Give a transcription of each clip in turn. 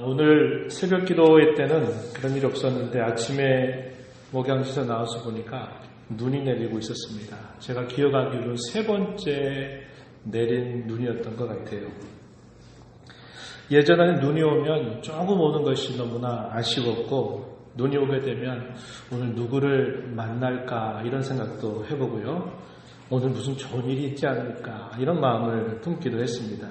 오늘 새벽 기도회 때는 그런 일이 없었는데 아침에 목양지에서 나와서 보니까 눈이 내리고 있었습니다. 제가 기억하기로 세 번째 내린 눈이었던 것 같아요. 예전에는 눈이 오면 조금 오는 것이 너무나 아쉬웠고 눈이 오게 되면 오늘 누구를 만날까 이런 생각도 해보고요. 오늘 무슨 좋은 일이 있지 않을까 이런 마음을 품기도 했습니다.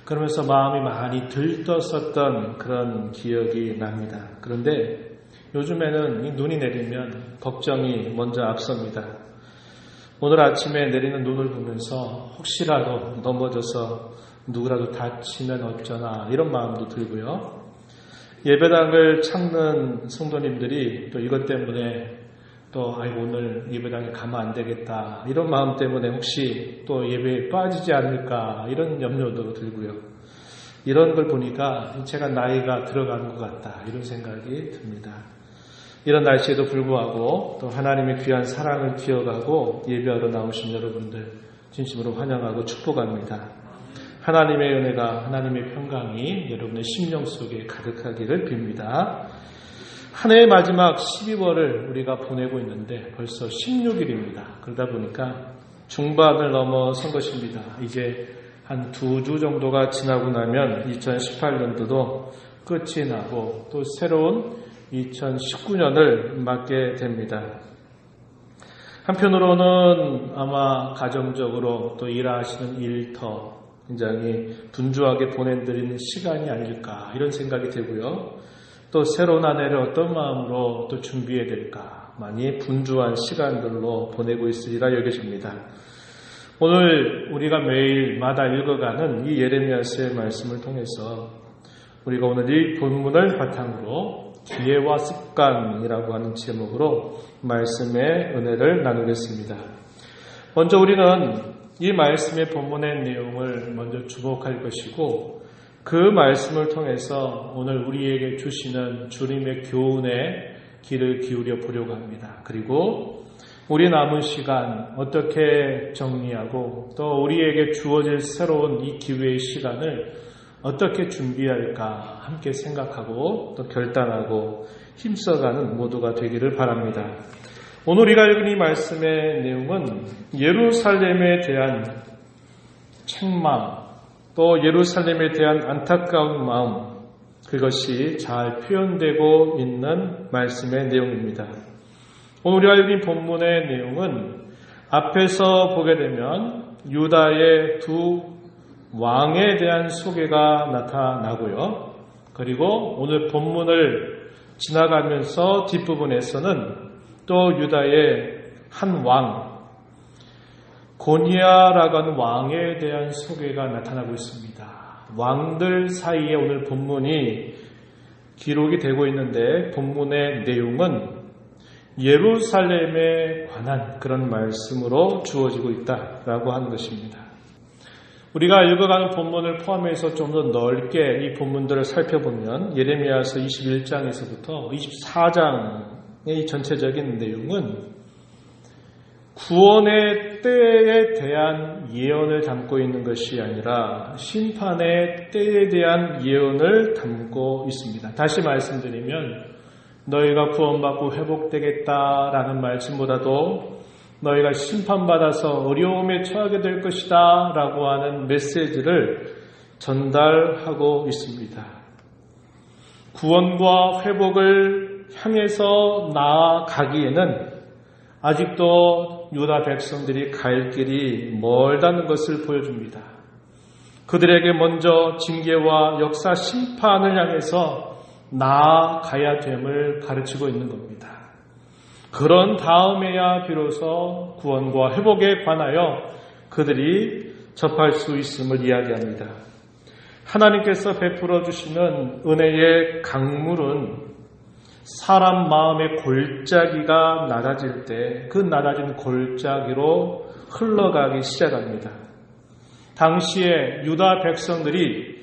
그러면서 마음이 많이 들떴었던 그런 기억이 납니다. 그런데 요즘에는 이 눈이 내리면 걱정이 먼저 앞섭니다. 오늘 아침에 내리는 눈을 보면서 혹시라도 넘어져서 누구라도 다치면 어쩌나 이런 마음도 들고요. 예배당을 찾는 성도님들이 또 이것 때문에 또 오늘 예배당에 가면 안 되겠다 이런 마음 때문에 혹시 또 예배에 빠지지 않을까 이런 염려도 들고요. 이런 걸 보니까 제가 나이가 들어가는 것 같다 이런 생각이 듭니다. 이런 날씨에도 불구하고 또 하나님의 귀한 사랑을 기억하고 예배하러 나오신 여러분들 진심으로 환영하고 축복합니다. 하나님의 은혜가 하나님의 평강이 여러분의 심령 속에 가득하기를 빕니다. 한 해의 마지막 12월을 우리가 보내고 있는데 벌써 16일입니다. 그러다 보니까 중반을 넘어선 것입니다. 이제 한 2주 정도가 지나고 나면 2018년도도 끝이 나고 또 새로운 2019년을 맞게 됩니다. 한편으로는 아마 가정적으로 또 일하시는 일터 굉장히 분주하게 보내드리는 시간이 아닐까 이런 생각이 되고요. 또 새로운 한 해를 어떤 마음으로 또 준비해야 될까 많이 분주한 시간들로 보내고 있으리라 여겨집니다. 오늘 우리가 매일마다 읽어가는 이 예레미야서의 말씀을 통해서 우리가 오늘 이 본문을 바탕으로 기회와 습관이라고 하는 제목으로 말씀의 은혜를 나누겠습니다. 먼저 우리는 이 말씀의 본문의 내용을 먼저 주목할 것이고 그 말씀을 통해서 오늘 우리에게 주시는 주님의 교훈에 귀를 기울여 보려고 합니다. 그리고 우리 남은 시간 어떻게 정리하고 또 우리에게 주어질 새로운 이 기회의 시간을 어떻게 준비할까 함께 생각하고 또 결단하고 힘써가는 모두가 되기를 바랍니다. 오늘 우리가 읽은 이 말씀의 내용은 예루살렘에 대한 책망 또 예루살렘에 대한 안타까운 마음 그것이 잘 표현되고 있는 말씀의 내용입니다. 오늘 우리가 읽은 본문의 내용은 앞에서 보게 되면 유다의 두 왕에 대한 소개가 나타나고요. 그리고 오늘 본문을 지나가면서 뒷부분에서는 또 유다의 한 왕, 고니야라고 하는 왕에 대한 소개가 나타나고 있습니다. 왕들 사이에 오늘 본문이 기록이 되고 있는데 본문의 내용은 예루살렘에 관한 그런 말씀으로 주어지고 있다라고 하는 것입니다. 우리가 읽어가는 본문을 포함해서 좀 더 넓게 이 본문들을 살펴보면 예레미야서 21장에서부터 24장의 전체적인 내용은 구원의 때에 대한 예언을 담고 있는 것이 아니라 심판의 때에 대한 예언을 담고 있습니다. 다시 말씀드리면 너희가 구원받고 회복되겠다라는 말씀보다도 너희가 심판받아서 어려움에 처하게 될 것이다 라고 하는 메시지를 전달하고 있습니다. 구원과 회복을 향해서 나아가기에는 아직도 유다 백성들이 갈 길이 멀다는 것을 보여줍니다. 그들에게 먼저 징계와 역사 심판을 향해서 나아가야 됨을 가르치고 있는 겁니다. 그런 다음에야 비로소 구원과 회복에 관하여 그들이 접할 수 있음을 이야기합니다. 하나님께서 베풀어 주시는 은혜의 강물은 사람 마음의 골짜기가 낮아질 때 그 낮아진 골짜기로 흘러가기 시작합니다. 당시에 유다 백성들이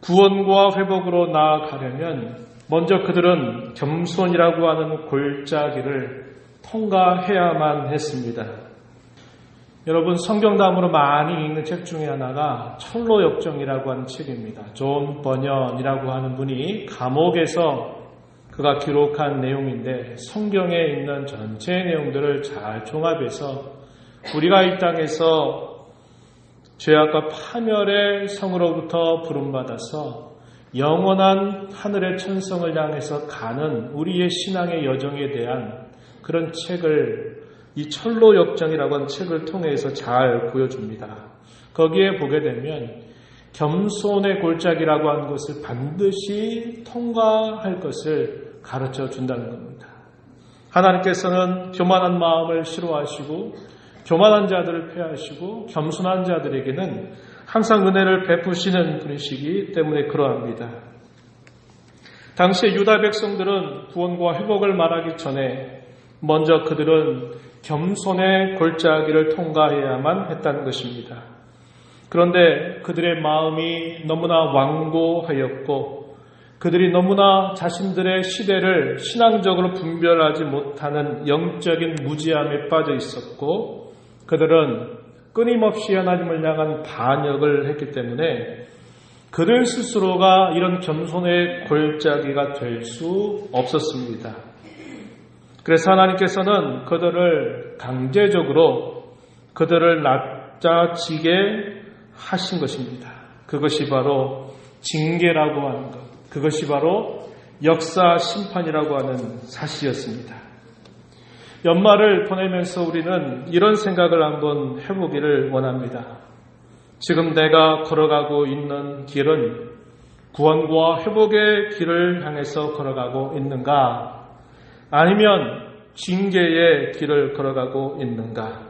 구원과 회복으로 나아가려면 먼저 그들은 겸손이라고 하는 골짜기를 통과해야만 했습니다. 여러분 성경담으로 많이 읽는 책 중에 하나가 철로역정이라고 하는 책입니다. 존 버년이라고 하는 분이 감옥에서 그가 기록한 내용인데 성경에 있는 전체 내용들을 잘 종합해서 우리가 이 땅에서 죄악과 파멸의 성으로부터 부름받아서 영원한 하늘의 천성을 향해서 가는 우리의 신앙의 여정에 대한 그런 책을 이 철로역정이라고 하는 책을 통해서 잘 보여줍니다. 거기에 보게 되면 겸손의 골짜기라고 하는 것을 반드시 통과할 것을 가르쳐 준다는 겁니다. 하나님께서는 교만한 마음을 싫어하시고 교만한 자들을 폐하시고 겸손한 자들에게는 항상 은혜를 베푸시는 분이시기 때문에 그러합니다. 당시에 유다 백성들은 구원과 회복을 말하기 전에 먼저 그들은 겸손의 골짜기를 통과해야만 했다는 것입니다. 그런데 그들의 마음이 너무나 완고하였고 그들이 너무나 자신들의 시대를 신앙적으로 분별하지 못하는 영적인 무지함에 빠져 있었고 그들은 끊임없이 하나님을 향한 반역을 했기 때문에 그들 스스로가 이런 겸손의 골짜기가 될 수 없었습니다. 그래서 하나님께서는 그들을 강제적으로 그들을 낮아지게 하신 것입니다. 그것이 바로 징계라고 하는 것. 그것이 바로 역사 심판이라고 하는 사실이었습니다. 연말을 보내면서 우리는 이런 생각을 한번 해보기를 원합니다. 지금 내가 걸어가고 있는 길은 구원과 회복의 길을 향해서 걸어가고 있는가? 아니면 징계의 길을 걸어가고 있는가?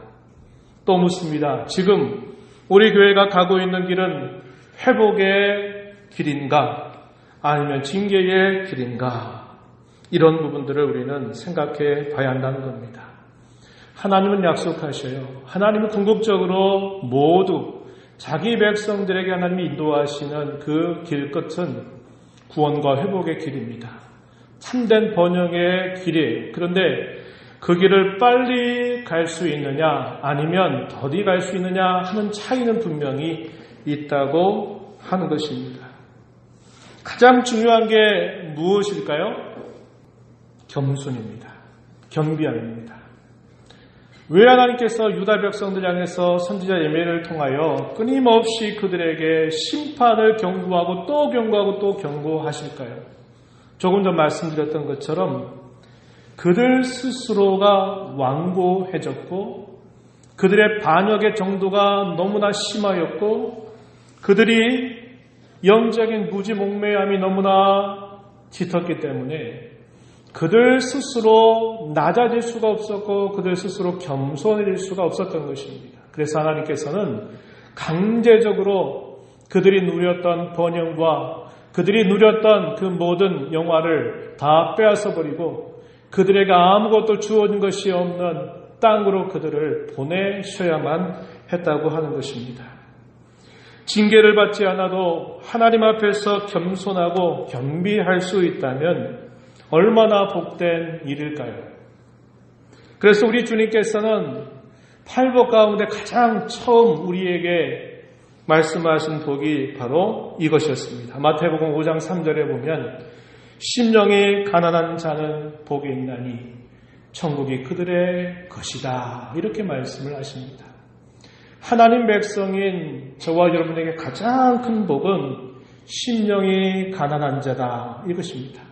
또 묻습니다. 지금 우리 교회가 가고 있는 길은 회복의 길인가? 아니면 징계의 길인가? 이런 부분들을 우리는 생각해 봐야 한다는 겁니다. 하나님은 약속하셔요. 하나님은 궁극적으로 모두 자기 백성들에게 하나님이 인도하시는 그 길 끝은 구원과 회복의 길입니다. 참된 번영의 길이에요. 그런데 그 길을 빨리 갈 수 있느냐 아니면 더디 갈 수 있느냐 하는 차이는 분명히 있다고 하는 것입니다. 가장 중요한 게 무엇일까요? 겸손입니다. 겸비함입니다. 왜 하나님께서 유다 백성들 향해서 선지자 예레미야를 통하여 끊임없이 그들에게 심판을 경고하고 또 경고하고 또 경고하실까요? 조금 전 말씀드렸던 것처럼 그들 스스로가 완고해졌고 그들의 반역의 정도가 너무나 심하였고 그들이 영적인 무지몽매함이 너무나 짙었기 때문에 그들 스스로 낮아질 수가 없었고 그들 스스로 겸손해질 수가 없었던 것입니다. 그래서 하나님께서는 강제적으로 그들이 누렸던 번영과 그들이 누렸던 그 모든 영화를 다 빼앗아 버리고 그들에게 아무것도 주어진 것이 없는 땅으로 그들을 보내셔야만 했다고 하는 것입니다. 징계를 받지 않아도 하나님 앞에서 겸손하고 겸비할 수 있다면 얼마나 복된 일일까요? 그래서 우리 주님께서는 팔복 가운데 가장 처음 우리에게 말씀하신 복이 바로 이것이었습니다. 마태복음 5장 3절에 보면 심령이 가난한 자는 복이 있나니 천국이 그들의 것이다. 이렇게 말씀을 하십니다. 하나님 백성인 저와 여러분에게 가장 큰 복은 심령이 가난한 자다. 이것입니다.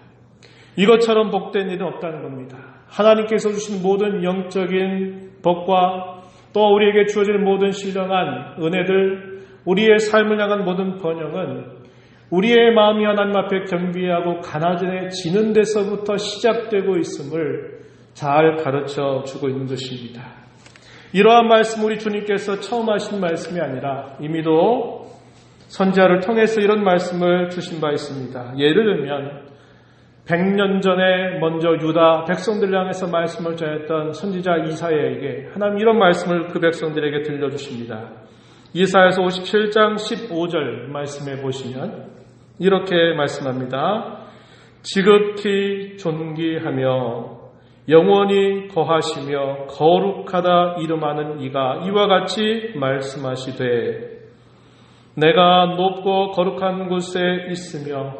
이것처럼 복된 일은 없다는 겁니다. 하나님께서 주신 모든 영적인 복과 또 우리에게 주어질 모든 신령한 은혜들, 우리의 삶을 향한 모든 번영은 우리의 마음이 하나님 앞에 겸비하고 가난해지는 데서부터 시작되고 있음을 잘 가르쳐 주고 있는 것입니다. 이러한 말씀 우리 주님께서 처음 하신 말씀이 아니라 이미도 선지자를 통해서 이런 말씀을 주신 바 있습니다. 예를 들면 100년 전에 먼저 유다 백성들 향해서 말씀을 전했던 선지자 이사야에게 하나님 이런 말씀을 그 백성들에게 들려주십니다. 이사야서 57장 15절 말씀해 보시면 이렇게 말씀합니다. 지극히 존귀하며 영원히 거하시며 거룩하다 이름하는 이가 이와 같이 말씀하시되 내가 높고 거룩한 곳에 있으며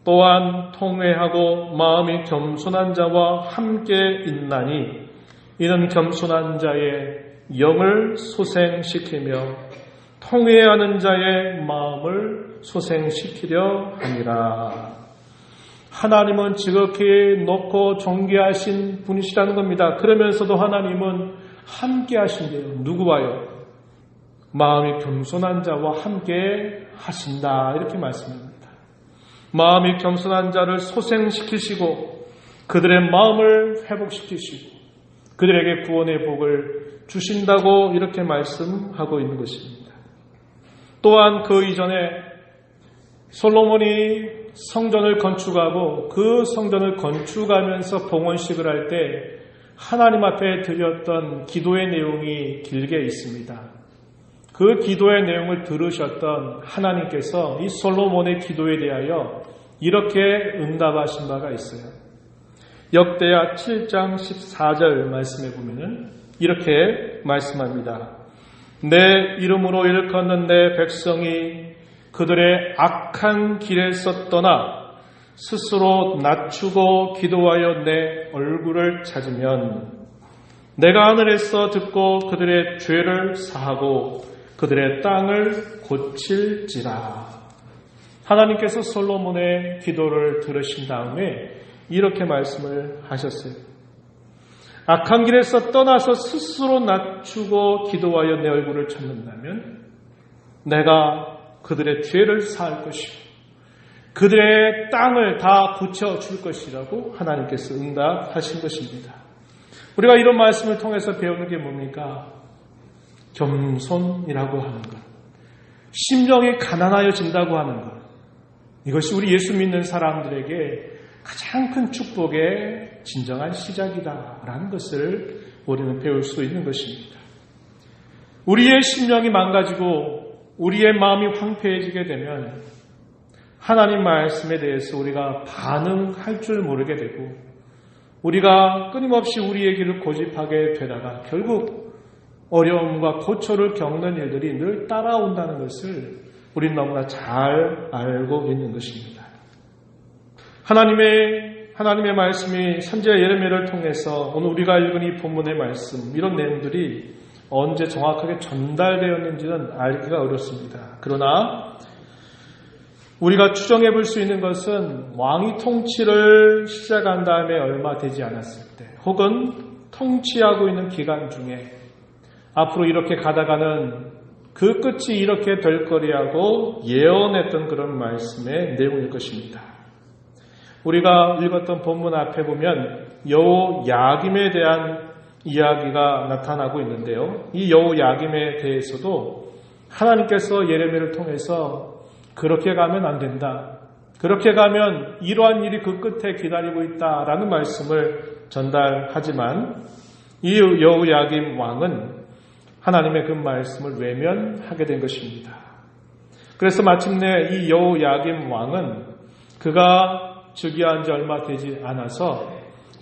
또한 통회하고 마음이 겸손한 자와 함께 있나니 이는 겸손한 자의 영을 소생시키며 통회하는 자의 마음을 소생시키려 함이라. 하나님은 지극히 높고 존귀하신 분이시라는 겁니다. 그러면서도 하나님은 함께 하신대요. 누구와요? 마음이 겸손한 자와 함께 하신다. 이렇게 말씀합니다. 마음이 겸손한 자를 소생시키시고 그들의 마음을 회복시키시고 그들에게 구원의 복을 주신다고 이렇게 말씀하고 있는 것입니다. 또한 그 이전에 솔로몬이 성전을 건축하고 그 성전을 건축하면서 봉헌식을 할 때 하나님 앞에 드렸던 기도의 내용이 길게 있습니다. 그 기도의 내용을 들으셨던 하나님께서 이 솔로몬의 기도에 대하여 이렇게 응답하신 바가 있어요. 역대하 7장 14절 말씀에 보면은 이렇게 말씀합니다. 내 이름으로 일컫는 내 백성이 그들의 악한 길에서 떠나 스스로 낮추고 기도하여 내 얼굴을 찾으면 내가 하늘에서 듣고 그들의 죄를 사하고 그들의 땅을 고칠지라. 하나님께서 솔로몬의 기도를 들으신 다음에 이렇게 말씀을 하셨어요. 악한 길에서 떠나서 스스로 낮추고 기도하여 내 얼굴을 찾는다면 내가 그들의 죄를 사할 것이고 그들의 땅을 다 고쳐줄 것이라고 하나님께서 응답하신 것입니다. 우리가 이런 말씀을 통해서 배우는 게 뭡니까? 겸손이라고 하는 것, 심령이 가난하여진다고 하는 것, 이것이 우리 예수 믿는 사람들에게 가장 큰 축복의 진정한 시작이다라는 것을 우리는 배울 수 있는 것입니다. 우리의 심령이 망가지고 우리의 마음이 황폐해지게 되면 하나님 말씀에 대해서 우리가 반응할 줄 모르게 되고 우리가 끊임없이 우리의 길을 고집하게 되다가 결국 어려움과 고초를 겪는 일들이 늘 따라온다는 것을 우리는 너무나 잘 알고 있는 것입니다. 하나님의 말씀이 선지자 예레미야를 통해서 오늘 우리가 읽은 이 본문의 말씀, 이런 내용들이 언제 정확하게 전달되었는지는 알기가 어렵습니다. 그러나 우리가 추정해 볼 수 있는 것은 왕이 통치를 시작한 다음에 얼마 되지 않았을 때 혹은 통치하고 있는 기간 중에 앞으로 이렇게 가다가는 그 끝이 이렇게 될 거리하고 예언했던 그런 말씀의 내용일 것입니다. 우리가 읽었던 본문 앞에 보면 여호야김에 대한 이야기가 나타나고 있는데요. 이 여호야김에 대해서도 하나님께서 예레미야를 통해서 그렇게 가면 안 된다. 그렇게 가면 이러한 일이 그 끝에 기다리고 있다라는 말씀을 전달하지만 이 여호야김 왕은 하나님의 그 말씀을 외면하게 된 것입니다. 그래서 마침내 이 여호야김 왕은 그가 즉위한 지 얼마 되지 않아서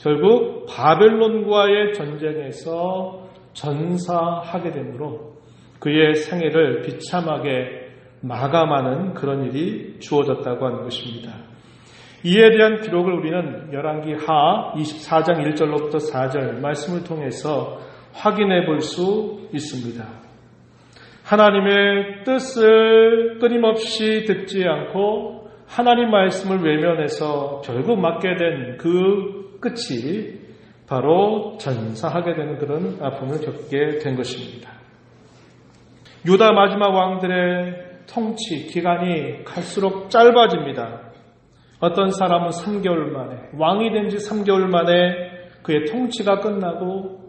결국 바벨론과의 전쟁에서 전사하게 되므로 그의 생애를 비참하게 마감하는 그런 일이 주어졌다고 하는 것입니다. 이에 대한 기록을 우리는 열왕기하 24장 1절로부터 4절 말씀을 통해서 확인해 볼 수 있습니다. 하나님의 뜻을 끊임없이 듣지 않고 하나님 말씀을 외면해서 결국 맞게 된 그 끝이 바로 전사하게 되는 그런 아픔을 겪게 된 것입니다. 유다 마지막 왕들의 통치 기간이 갈수록 짧아집니다. 어떤 사람은 3개월 만에, 왕이 된 지 3개월 만에 그의 통치가 끝나고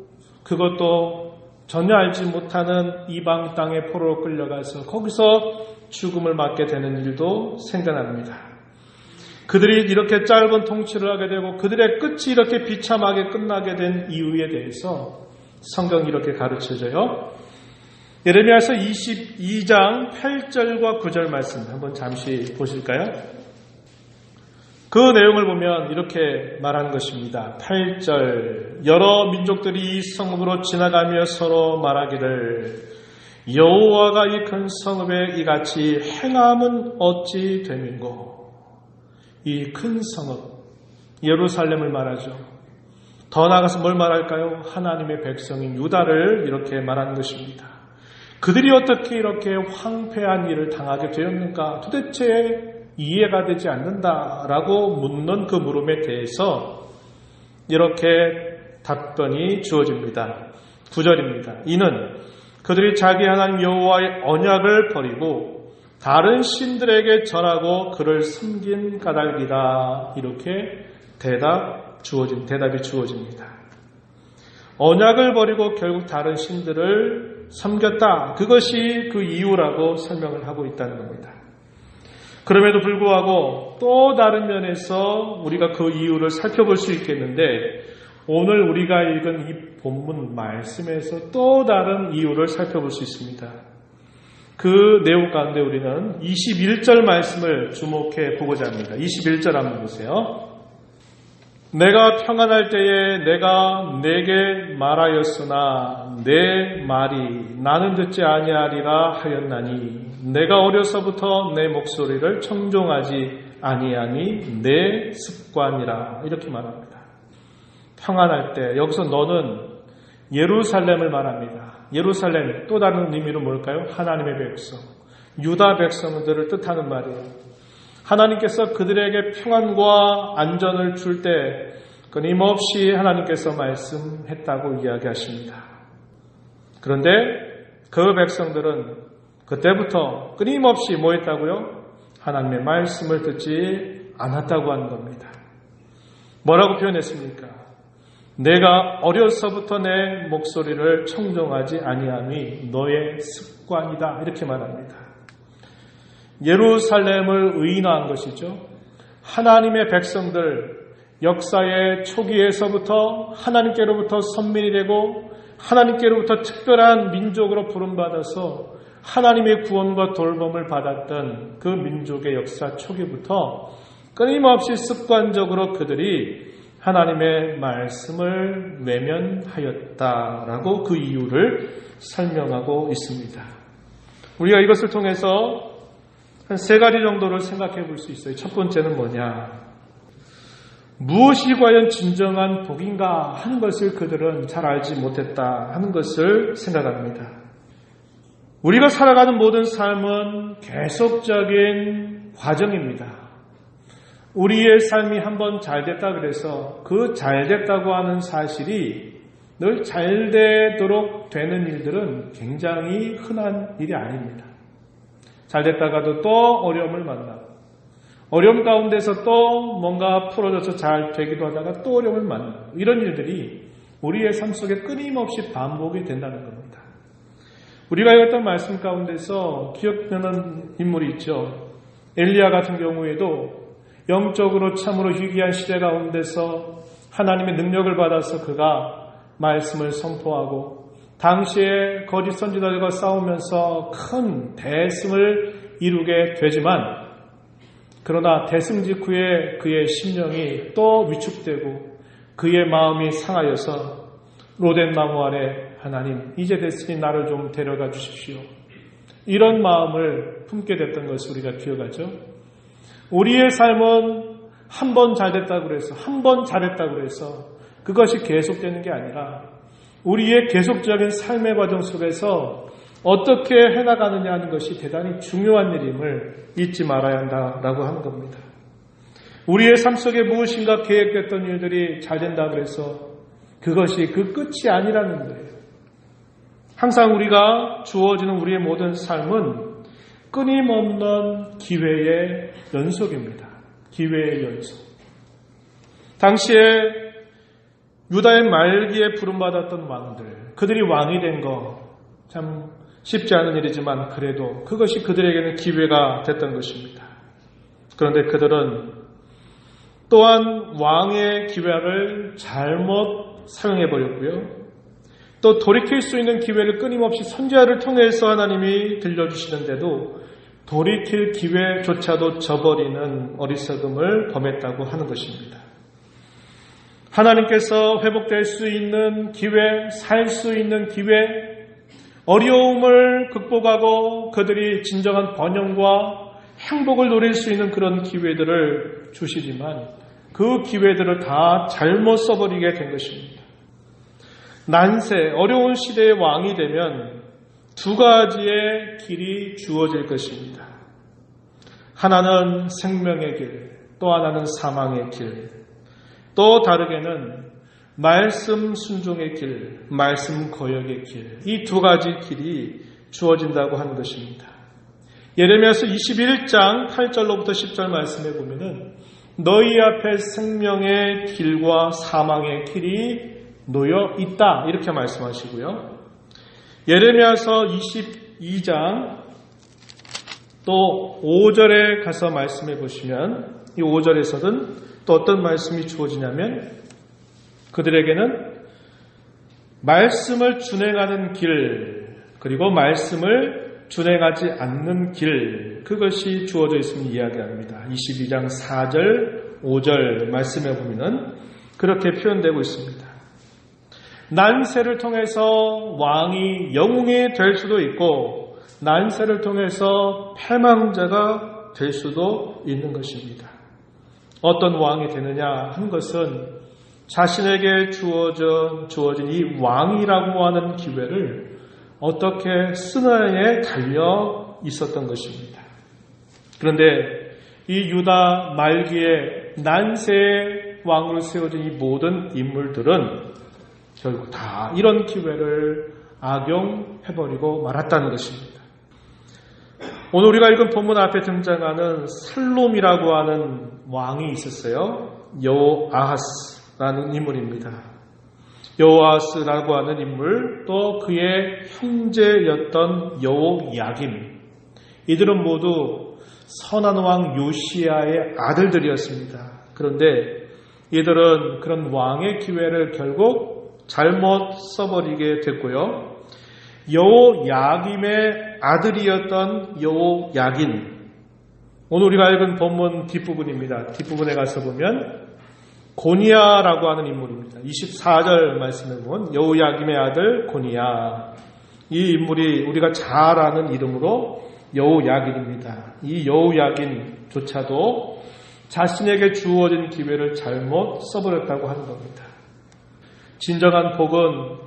그것도 전혀 알지 못하는 이방 땅의 포로로 끌려가서 거기서 죽음을 맞게 되는 일도 생겨납니다. 그들이 이렇게 짧은 통치를 하게 되고 그들의 끝이 이렇게 비참하게 끝나게 된 이유에 대해서 성경이 이렇게 가르쳐줘요. 예레미야서 22장 8절과 9절 말씀 한번 잠시 보실까요? 그 내용을 보면 이렇게 말하는 것입니다. 8절 여러 민족들이 이 성읍으로 지나가며 서로 말하기를 여호와가 이 큰 성읍에 이같이 행함은 어찌 됨인고. 이 큰 성읍 예루살렘을 말하죠. 더 나아가서 뭘 말할까요? 하나님의 백성인 유다를 이렇게 말하는 것입니다. 그들이 어떻게 이렇게 황폐한 일을 당하게 되었는가 도대체 이해가 되지 않는다라고 묻는 그 물음에 대해서 이렇게 답변이 주어집니다. 9절입니다. 이는 그들이 자기 하나님 여호와의 언약을 버리고 다른 신들에게 절하고 그를 섬긴 까닭이다. 이렇게 대답이 주어집니다. 언약을 버리고 결국 다른 신들을 섬겼다. 그것이 그 이유라고 설명을 하고 있다는 겁니다. 그럼에도 불구하고 또 다른 면에서 우리가 그 이유를 살펴볼 수 있겠는데 오늘 우리가 읽은 이 본문 말씀에서 또 다른 이유를 살펴볼 수 있습니다. 그 내용 가운데 우리는 21절 말씀을 주목해 보고자 합니다. 21절 한번 보세요. 내가 평안할 때에 내가 내게 말하였으나 내 말이 나는 듣지 아니하리라 하였나니 내가 어려서부터 내 목소리를 청종하지 아니하니 내 습관이라. 이렇게 말합니다. 평안할 때 여기서 너는 예루살렘을 말합니다. 예루살렘 또 다른 의미로 뭘까요? 하나님의 백성, 유다 백성들을 뜻하는 말이에요. 하나님께서 그들에게 평안과 안전을 줄 때 끊임없이 하나님께서 말씀했다고 이야기하십니다. 그런데 그 백성들은 그때부터 끊임없이 뭐 했다고요? 하나님의 말씀을 듣지 않았다고 하는 겁니다. 뭐라고 표현했습니까? 내가 어려서부터 내 목소리를 청종하지 아니함이 너의 습관이다. 이렇게 말합니다. 예루살렘을 의인화한 것이죠. 하나님의 백성들 역사의 초기에서부터 하나님께로부터 선민이 되고 하나님께로부터 특별한 민족으로 부름받아서 하나님의 구원과 돌봄을 받았던 그 민족의 역사 초기부터 끊임없이 습관적으로 그들이 하나님의 말씀을 외면하였다라고 그 이유를 설명하고 있습니다. 우리가 이것을 통해서 한 세 가지 정도를 생각해 볼 수 있어요. 첫 번째는 뭐냐? 무엇이 과연 진정한 복인가 하는 것을 그들은 잘 알지 못했다 하는 것을 생각합니다. 우리가 살아가는 모든 삶은 계속적인 과정입니다. 우리의 삶이 한번 잘됐다 그래서 그 잘됐다고 하는 사실이 늘 잘되도록 되는 일들은 굉장히 흔한 일이 아닙니다. 잘됐다가도 또 어려움을 만나고 어려움 가운데서 또 뭔가 풀어져서 잘 되기도 하다가 또 어려움을 만나고 이런 일들이 우리의 삶 속에 끊임없이 반복이 된다는 겁니다. 우리가 읽었던 말씀 가운데서 기억나는 인물이 있죠. 엘리야 같은 경우에도 영적으로 참으로 희귀한 시대 가운데서 하나님의 능력을 받아서 그가 말씀을 선포하고 당시에 거짓 선지자들과 싸우면서 큰 대승을 이루게 되지만 그러나 대승 직후에 그의 심령이 또 위축되고 그의 마음이 상하여서 로덴 나무 아래 하나님 이제 됐으니 나를 좀 데려가 주십시오. 이런 마음을 품게 됐던 것을 우리가 기억하죠. 우리의 삶은 한 번 잘됐다고 해서 한 번 잘했다고 해서 그것이 계속되는 게 아니라 우리의 계속적인 삶의 과정 속에서 어떻게 해나가느냐 하는 것이 대단히 중요한 일임을 잊지 말아야 한다라고 하는 겁니다. 우리의 삶 속에 무엇인가 계획됐던 일들이 잘 된다고 해서 그것이 그 끝이 아니라는 거예요. 항상 우리가 주어지는 우리의 모든 삶은 끊임없는 기회의 연속입니다. 기회의 연속. 당시에 유다의 말기에 부름받았던 왕들, 그들이 왕이 된 거 참 쉽지 않은 일이지만 그래도 그것이 그들에게는 기회가 됐던 것입니다. 그런데 그들은 또한 왕의 기회를 잘못 사용해버렸고요. 또 돌이킬 수 있는 기회를 끊임없이 선지자를 통해서 하나님이 들려주시는데도 돌이킬 기회조차도 저버리는 어리석음을 범했다고 하는 것입니다. 하나님께서 회복될 수 있는 기회, 살 수 있는 기회, 어려움을 극복하고 그들이 진정한 번영과 행복을 누릴 수 있는 그런 기회들을 주시지만 그 기회들을 다 잘못 써버리게 된 것입니다. 난세, 어려운 시대의 왕이 되면 두 가지의 길이 주어질 것입니다. 하나는 생명의 길, 또 하나는 사망의 길, 또 다르게는 말씀 순종의 길, 말씀 거역의 길, 이 두 가지 길이 주어진다고 하는 것입니다. 예레미야서 21장 8절로부터 10절 말씀에 보면은 너희 앞에 생명의 길과 사망의 길이 놓여 있다 이렇게 말씀하시고요. 예레미야서 22장 또 5절에 가서 말씀해 보시면 이 5절에서는 또 어떤 말씀이 주어지냐면 그들에게는 말씀을 준행하는 길 그리고 말씀을 준행하지 않는 길 그것이 주어져 있음을 이야기합니다. 22장 4절 5절 말씀해 보면 그렇게 표현되고 있습니다. 난세를 통해서 왕이 영웅이 될 수도 있고 난세를 통해서 패망자가 될 수도 있는 것입니다. 어떤 왕이 되느냐 한 것은 자신에게 주어진 이 왕이라고 하는 기회를 어떻게 쓰느냐에 달려 있었던 것입니다. 그런데 이 유다 말기에 난세의 왕으로 세워진 이 모든 인물들은 결국 다 이런 기회를 악용해버리고 말았다는 것입니다. 오늘 우리가 읽은 본문 앞에 등장하는 살롬이라고 하는 왕이 있었어요. 여호아하스라는 인물입니다. 여호아하스라고 하는 인물, 또 그의 형제였던 여호야김, 이들은 모두 선한 왕 요시야의 아들들이었습니다. 그런데 이들은 그런 왕의 기회를 결국 잘못 써버리게 됐고요. 여호야김의 아들이었던 여호야긴, 오늘 우리가 읽은 본문 뒷부분입니다. 뒷부분에 가서 보면 고니야라고 하는 인물입니다. 24절 말씀에 보면 여호야김의 아들 고니야, 이 인물이 우리가 잘 아는 이름으로 여호야긴입니다. 이 여호야긴조차도 자신에게 주어진 기회를 잘못 써버렸다고 하는 겁니다. 진정한 복은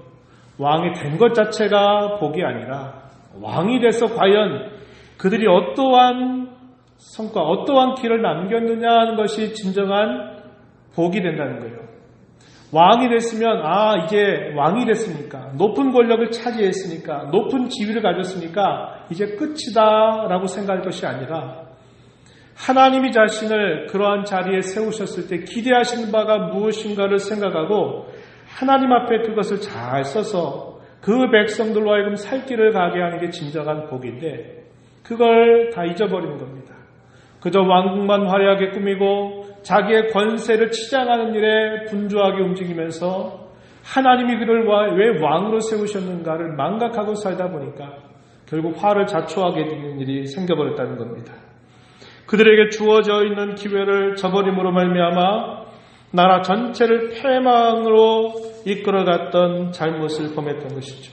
왕이 된 것 자체가 복이 아니라 왕이 돼서 과연 그들이 어떠한 성과, 어떠한 길을 남겼느냐 하는 것이 진정한 복이 된다는 거예요. 왕이 됐으면 이제 왕이 됐으니까, 높은 권력을 차지했으니까, 높은 지위를 가졌으니까 이제 끝이다 라고 생각할 것이 아니라 하나님이 자신을 그러한 자리에 세우셨을 때 기대하시는 바가 무엇인가를 생각하고 하나님 앞에 그것을 잘 써서 그 백성들로 하여금 살 길을 가게 하는 게 진정한 복인데 그걸 다 잊어버리는 겁니다. 그저 왕국만 화려하게 꾸미고 자기의 권세를 치장하는 일에 분주하게 움직이면서 하나님이 그를 왜 왕으로 세우셨는가를 망각하고 살다 보니까 결국 화를 자초하게 되는 일이 생겨버렸다는 겁니다. 그들에게 주어져 있는 기회를 저버림으로 말미암아 나라 전체를 패망으로 이끌어갔던 잘못을 범했던 것이죠.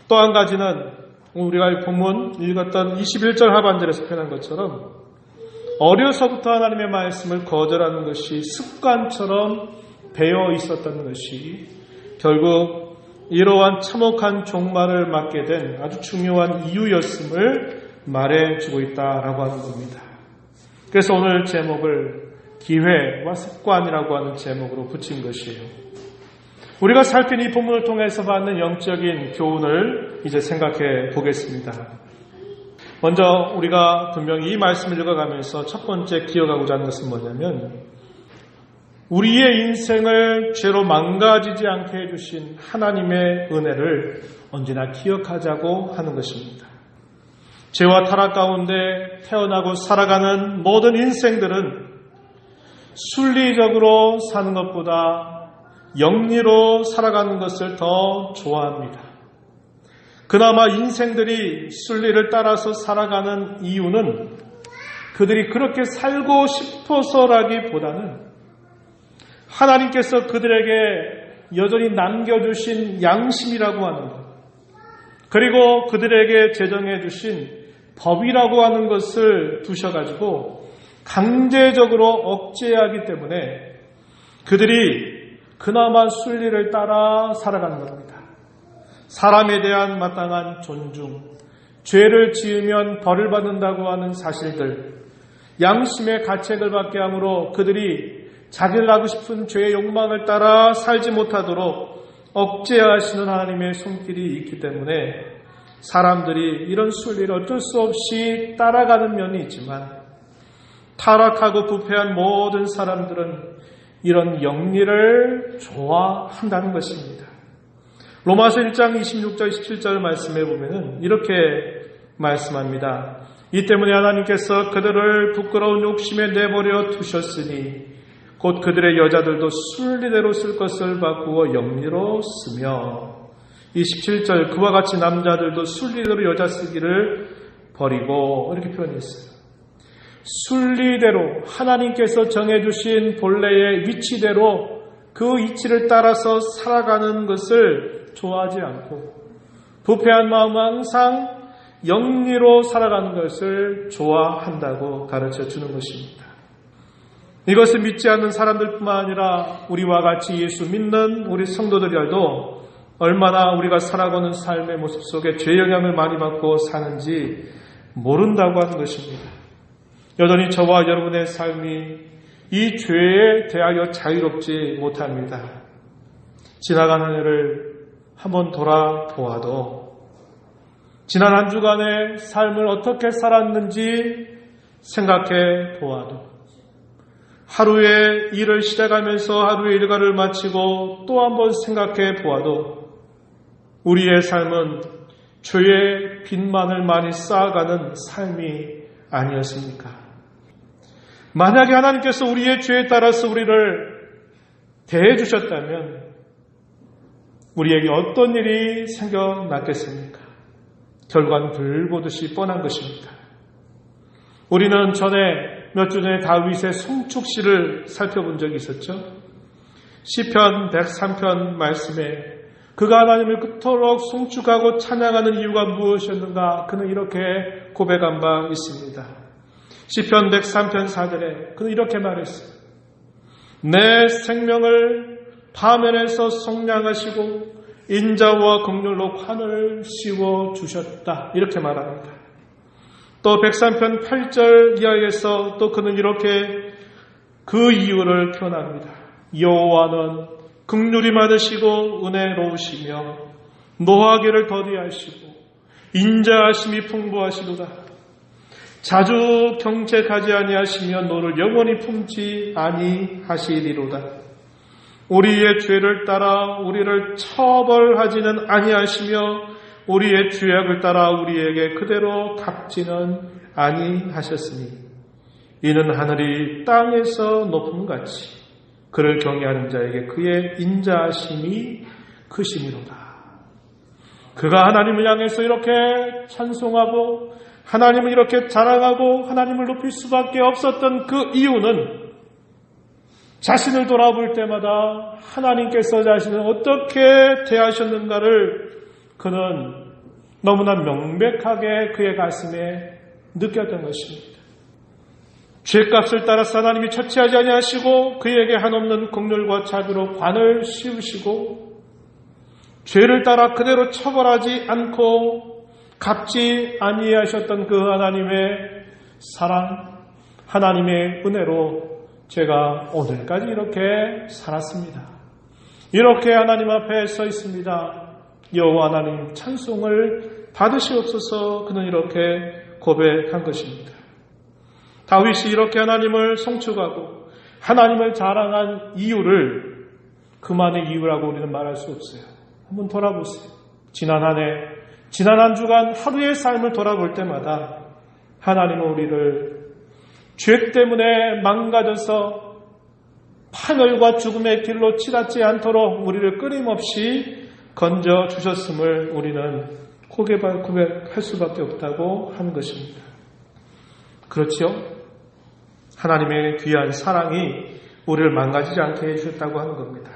또 한 가지는 우리가 본문 읽었던 21절 하반절에서 표현한 것처럼 어려서부터 하나님의 말씀을 거절하는 것이 습관처럼 배어 있었던 것이 결국 이러한 참혹한 종말을 맞게 된 아주 중요한 이유였음을 말해주고 있다라고 하는 겁니다. 그래서 오늘 제목을 기회와 습관이라고 하는 제목으로 붙인 것이에요. 우리가 살핀 이 본문을 통해서 받는 영적인 교훈을 이제 생각해 보겠습니다. 먼저 우리가 분명히 이 말씀을 읽어가면서 첫 번째 기억하고자 하는 것은 뭐냐면 우리의 인생을 죄로 망가지지 않게 해주신 하나님의 은혜를 언제나 기억하자고 하는 것입니다. 죄와 타락 가운데 태어나고 살아가는 모든 인생들은 순리적으로 사는 것보다 영리로 살아가는 것을 더 좋아합니다. 그나마 인생들이 순리를 따라서 살아가는 이유는 그들이 그렇게 살고 싶어서라기보다는 하나님께서 그들에게 여전히 남겨주신 양심이라고 하는 것, 그리고 그들에게 제정해 주신 법이라고 하는 것을 두셔가지고 강제적으로 억제하기 때문에 그들이 그나마 순리를 따라 살아가는 겁니다. 사람에 대한 마땅한 존중, 죄를 지으면 벌을 받는다고 하는 사실들, 양심의 가책을 받게 함으로 그들이 자기를 하고 싶은 죄의 욕망을 따라 살지 못하도록 억제하시는 하나님의 손길이 있기 때문에 사람들이 이런 순리를 어쩔 수 없이 따라가는 면이 있지만, 타락하고 부패한 모든 사람들은 이런 영리를 좋아한다는 것입니다. 로마서 1장 26절 27절 말씀에 보면은 이렇게 말씀합니다. 이 때문에 하나님께서 그들을 부끄러운 욕심에 내버려 두셨으니 곧 그들의 여자들도 순리대로 쓸 것을 바꾸어 영리로 쓰며, 27절 그와 같이 남자들도 순리대로 여자 쓰기를 버리고, 이렇게 표현했어요. 순리대로 하나님께서 정해주신 본래의 위치대로 그 위치를 따라서 살아가는 것을 좋아하지 않고, 부패한 마음은 항상 영리로 살아가는 것을 좋아한다고 가르쳐 주는 것입니다. 이것을 믿지 않는 사람들뿐만 아니라 우리와 같이 예수 믿는 우리 성도들이라도 얼마나 우리가 살아가는 삶의 모습 속에 죄 영향을 많이 받고 사는지 모른다고 하는 것입니다. 여전히 저와 여러분의 삶이 이 죄에 대하여 자유롭지 못합니다. 지나간 한 해를 한번 돌아보아도, 지난 한 주간의 삶을 어떻게 살았는지 생각해 보아도, 하루의 일을 시작하면서 하루의 일과를 마치고 또 한번 생각해 보아도 우리의 삶은 죄의 빚만을 많이 쌓아가는 삶이 아니었습니까? 만약에 하나님께서 우리의 죄에 따라서 우리를 대해 주셨다면 우리에게 어떤 일이 생겨났겠습니까? 결과는 불보듯이 뻔한 것입니다. 우리는 몇 주 전에 다윗의 송축시를 살펴본 적이 있었죠. 시편 103편 말씀에 그가 하나님을 그토록 송축하고 찬양하는 이유가 무엇이었는가, 그는 이렇게 고백한 바 있습니다. 시편 103편 4절에 그는 이렇게 말했어요. 내 생명을 파멸해서 속량하시고 인자와 긍휼로 관을 씌워 주셨다, 이렇게 말합니다. 또 103편 8절 이하에서 또 그는 이렇게 그 이유를 표현합니다. 여호와는 긍휼이 많으시고 은혜로우시며 노하기를 더디하시고 인자하심이 풍부하시도다. 자주 경책하지 아니하시며 너를 영원히 품지 아니하시리로다. 우리의 죄를 따라 우리를 처벌하지는 아니하시며 우리의 죄악을 따라 우리에게 그대로 갚지는 아니하셨으니 이는 하늘이 땅에서 높음같이 그를 경외하는 자에게 그의 인자하심이 크심이로다. 그가 하나님을 향해서 이렇게 찬송하고 하나님을 이렇게 자랑하고 하나님을 높일 수밖에 없었던 그 이유는 자신을 돌아볼 때마다 하나님께서 자신을 어떻게 대하셨는가를 그는 너무나 명백하게 그의 가슴에 느꼈던 것입니다. 죄값을 따라서 하나님이 처치하지 아니하시고 그에게 한없는 긍휼과 자비로 관을 씌우시고 죄를 따라 그대로 처벌하지 않고 갚지 아니하셨던 그 하나님의 사랑, 하나님의 은혜로 제가 오늘까지 이렇게 살았습니다. 이렇게 하나님 앞에 서 있습니다. 여호와 하나님 찬송을 받으시옵소서. 그는 이렇게 고백한 것입니다. 다윗이 이렇게 하나님을 송축하고 하나님을 자랑한 이유를 그만의 이유라고 우리는 말할 수 없어요. 한번 돌아보세요. 지난 한 주간 하루의 삶을 돌아볼 때마다 하나님은 우리를 죄 때문에 망가져서 파멸과 죽음의 길로 치닫지 않도록 우리를 끊임없이 건져 주셨음을 우리는 고백할 수밖에 없다고 하는 것입니다. 그렇지요? 하나님의 귀한 사랑이 우리를 망가지지 않게 해주셨다고 하는 겁니다.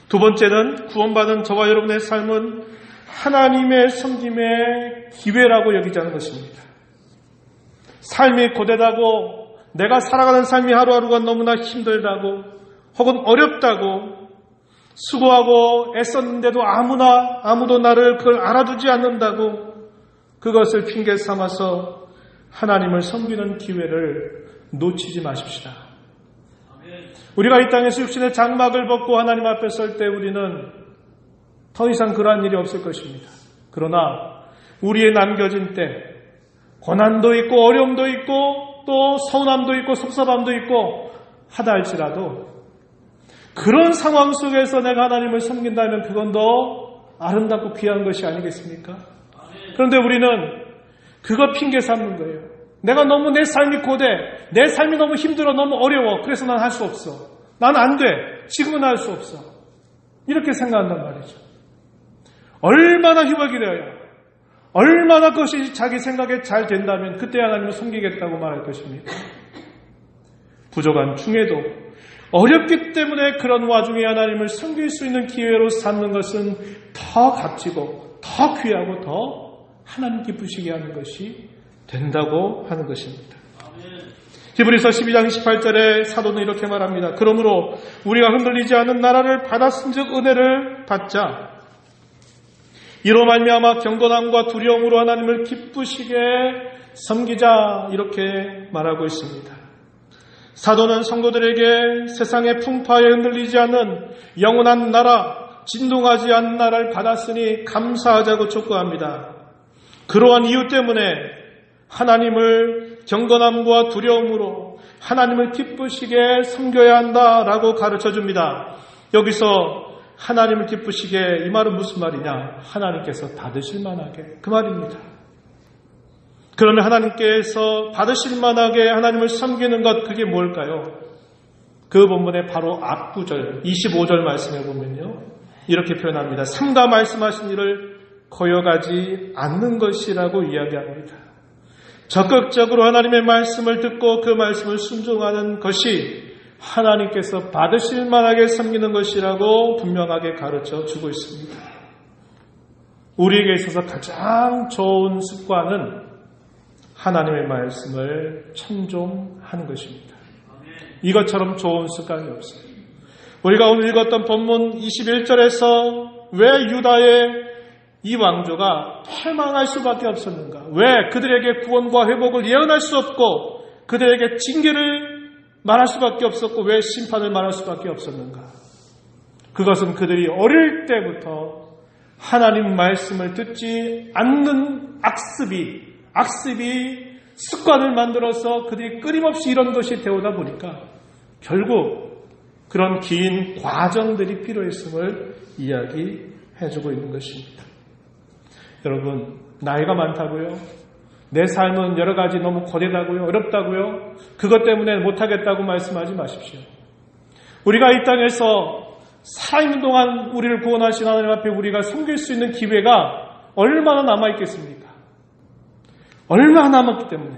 두 번째는 구원받은 저와 여러분의 삶은 하나님의 섬김의 기회라고 여기자는 것입니다. 삶이 고되다고, 내가 살아가는 삶이 하루하루가 너무나 힘들다고, 혹은 어렵다고, 수고하고 애썼는데도 아무도 나를 그걸 알아두지 않는다고, 그것을 핑계 삼아서 하나님을 섬기는 기회를 놓치지 마십시다. 우리가 이 땅에서 육신의 장막을 벗고 하나님 앞에 설 때 우리는 더 이상 그러한 일이 없을 것입니다. 그러나 우리의 남겨진 때 고난도 있고 어려움도 있고 또 서운함도 있고 섭섭함도 있고 하다 할지라도 그런 상황 속에서 내가 하나님을 섬긴다면 그건 더 아름답고 귀한 것이 아니겠습니까? 그런데 우리는 그거 핑계 삼는 거예요. 내가 너무 내 삶이 고돼, 내 삶이 너무 힘들어, 너무 어려워, 그래서 난 할 수 없어, 난 안 돼, 지금은 할 수 없어, 이렇게 생각한단 말이죠. 얼마나 희박이 되어야, 얼마나 그것이 자기 생각에 잘 된다면 그때 하나님을 섬기겠다고 말할 것입니까? 부족한 중에도 어렵기 때문에 그런 와중에 하나님을 섬길 수 있는 기회로 삼는 것은 더 값지고 더 귀하고 더 하나님 기쁘시게 하는 것이 된다고 하는 것입니다. 히브리서 12장 28절에 사도는 이렇게 말합니다. 그러므로 우리가 흔들리지 않는 나라를 받았은즉 은혜를 받자. 이로 말미암아 경건함과 두려움으로 하나님을 기쁘시게 섬기자, 이렇게 말하고 있습니다. 사도는 성도들에게 세상의 풍파에 흔들리지 않는 영원한 나라, 진동하지 않는 나라를 받았으니 감사하자고 촉구합니다. 그러한 이유 때문에 하나님을 경건함과 두려움으로 하나님을 기쁘시게 섬겨야 한다라고 가르쳐줍니다. 여기서 하나님을 기쁘시게, 이 말은 무슨 말이냐? 하나님께서 받으실 만하게, 그 말입니다. 그러면 하나님께서 받으실 만하게 하나님을 섬기는 것, 그게 뭘까요? 그 본문의 바로 앞구절 25절 말씀에 보면요, 이렇게 표현합니다. 삼가 말씀하신 일을 거역하지 않는 것이라고 이야기합니다. 적극적으로 하나님의 말씀을 듣고 그 말씀을 순종하는 것이 하나님께서 받으실 만하게 섬기는 것이라고 분명하게 가르쳐 주고 있습니다. 우리에게 있어서 가장 좋은 습관은 하나님의 말씀을 청종하는 것입니다. 이것처럼 좋은 습관이 없어요. 우리가 오늘 읽었던 본문 21절에서 왜 유다의 이 왕조가 패망할 수밖에 없었는가? 왜 그들에게 구원과 회복을 예언할 수 없고 그들에게 징계를 말할 수밖에 없었고 왜 심판을 말할 수밖에 없었는가? 그것은 그들이 어릴 때부터 하나님 말씀을 듣지 않는 악습이 습관을 만들어서 그들이 끊임없이 이런 것이 되오다 보니까 결국 그런 긴 과정들이 필요했음을 이야기해주고 있는 것입니다. 여러분, 나이가 많다고요? 내 삶은 여러 가지 너무 고되다고요? 어렵다고요? 그것 때문에 못하겠다고 말씀하지 마십시오. 우리가 이 땅에서 살아있는 동안 우리를 구원하신 하나님 앞에 우리가 섬길 수 있는 기회가 얼마나 남아있겠습니까? 얼마나 남았기 때문에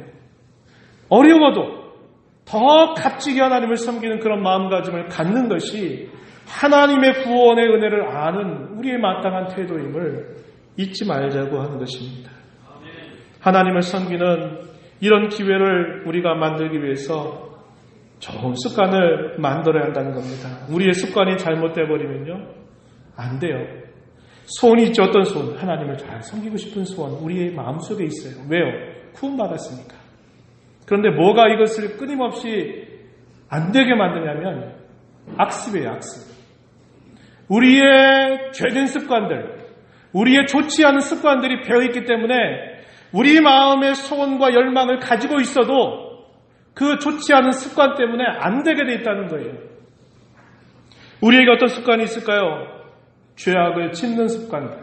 어려워도 더 값지게 하나님을 섬기는 그런 마음가짐을 갖는 것이 하나님의 구원의 은혜를 아는 우리의 마땅한 태도임을 잊지 말자고 하는 것입니다. 하나님을 섬기는 이런 기회를 우리가 만들기 위해서 좋은 습관을 만들어야 한다는 겁니다. 우리의 습관이 잘못되어 버리면요, 안 돼요. 소원이 있죠. 어떤 소원? 하나님을 잘 섬기고 싶은 소원, 우리의 마음속에 있어요. 왜요? 구원받았으니까. 그런데 뭐가 이것을 끊임없이 안 되게 만드냐면 악습이에요. 악습. 우리의 죄된 습관들, 우리의 좋지 않은 습관들이 배어있기 때문에 우리 마음의 소원과 열망을 가지고 있어도 그 좋지 않은 습관 때문에 안 되게 돼 있다는 거예요. 우리에게 어떤 습관이 있을까요? 죄악을 짓는 습관들.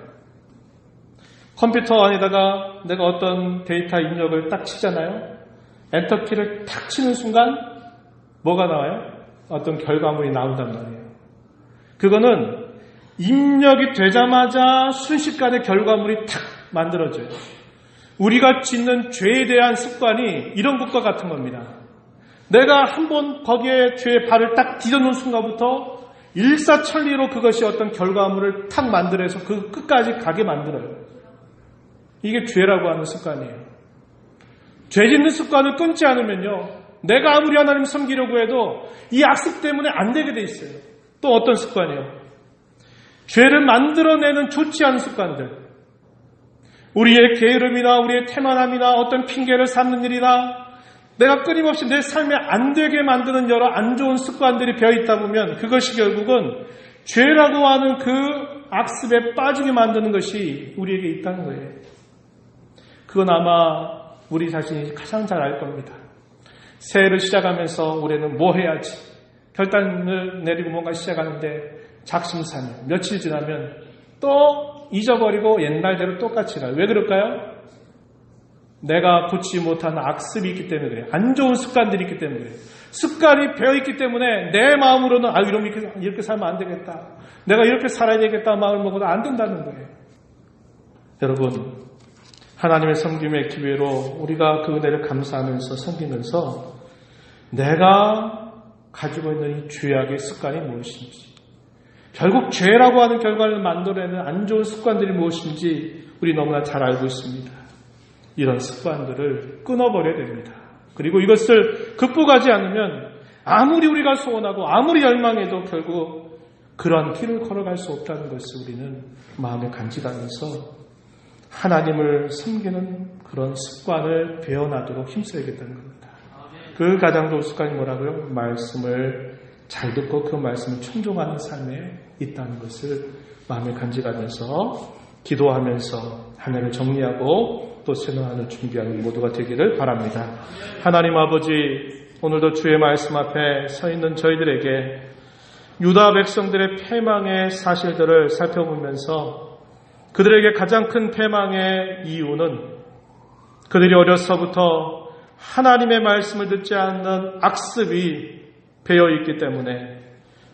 컴퓨터 안에다가 내가 어떤 데이터 입력을 딱 치잖아요. 엔터키를 탁 치는 순간 뭐가 나와요? 어떤 결과물이 나온단 말이에요. 그거는 입력이 되자마자 순식간에 결과물이 탁 만들어져요. 우리가 짓는 죄에 대한 습관이 이런 것과 같은 겁니다. 내가 한번 거기에 죄의 발을 딱 디뎌놓은 순간부터 일사천리로 그것이 어떤 결과물을 탁 만들어서 그 끝까지 가게 만들어요. 이게 죄라고 하는 습관이에요. 죄 짓는 습관을 끊지 않으면요, 내가 아무리 하나님 섬기려고 해도 이 악습 때문에 안 되게 돼 있어요. 또 어떤 습관이요? 죄를 만들어내는 좋지 않은 습관들. 우리의 게으름이나 우리의 태만함이나 어떤 핑계를 삼는 일이나 내가 끊임없이 내 삶에 안 되게 만드는 여러 안 좋은 습관들이 배어있다 보면 그것이 결국은 죄라고 하는 그 악습에 빠지게 만드는 것이 우리에게 있다는 거예요. 그건 아마 우리 자신이 가장 잘 알 겁니다. 새해를 시작하면서 올해는 뭐 해야지 결단을 내리고 뭔가 시작하는데 작심삼일 며칠 지나면 또 잊어버리고 옛날대로 똑같이 가요. 왜 그럴까요? 내가 고치지 못하는 악습이 있기 때문에 그래요. 안 좋은 습관들이 있기 때문에 그래요. 습관이 배어있기 때문에 내 마음으로는 이렇게 살면 안 되겠다, 내가 이렇게 살아야 되겠다 마음을 먹어도 안 된다는 거예요. 여러분, 하나님의 섬김의 기회로 우리가 그 은혜를 감사하면서 섬기면서 내가 가지고 있는 이 죄악의 습관이 무엇인지, 결국 죄라고 하는 결과를 만들어내는 안 좋은 습관들이 무엇인지 우리 너무나 잘 알고 있습니다. 이런 습관들을 끊어버려야 됩니다. 그리고 이것을 극복하지 않으면 아무리 우리가 소원하고 아무리 열망해도 결국 그런 길을 걸어갈 수 없다는 것을 우리는 마음에 간직하면서 하나님을 섬기는 그런 습관을 배워나도록 힘써야겠다는 겁니다. 그 가장 좋은 습관이 뭐라고요? 말씀을 잘 듣고 그 말씀을 청종하는 삶에 있다는 것을 마음에 간직하면서 기도하면서 한 해를 정리하고 또 새로운 한 해를 준비하는 모두가 되기를 바랍니다. 하나님 아버지, 오늘도 주의 말씀 앞에 서 있는 저희들에게 유다 백성들의 패망의 사실들을 살펴보면서 그들에게 가장 큰 패망의 이유는 그들이 어려서부터 하나님의 말씀을 듣지 않는 악습이 배어있기 때문에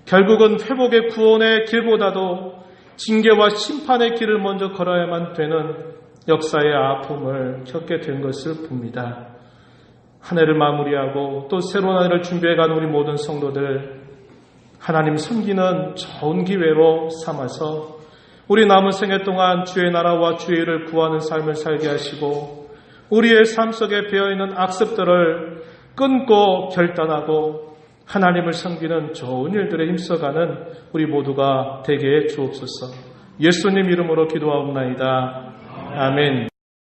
결국은 회복의 구원의 길보다도 징계와 심판의 길을 먼저 걸어야만 되는 역사의 아픔을 겪게 된 것을 봅니다. 한 해를 마무리하고 또 새로운 한 해를 준비해가는 우리 모든 성도들, 하나님 섬기는 좋은 기회로 삼아서 우리 남은 생애 동안 주의 나라와 주의 일을 구하는 삶을 살게 하시고 우리의 삶 속에 배어있는 악습들을 끊고 결단하고 하나님을 섬기는 좋은 일들에 힘써가는 우리 모두가 되게 해 주옵소서. 예수님 이름으로 기도하옵나이다. 아멘.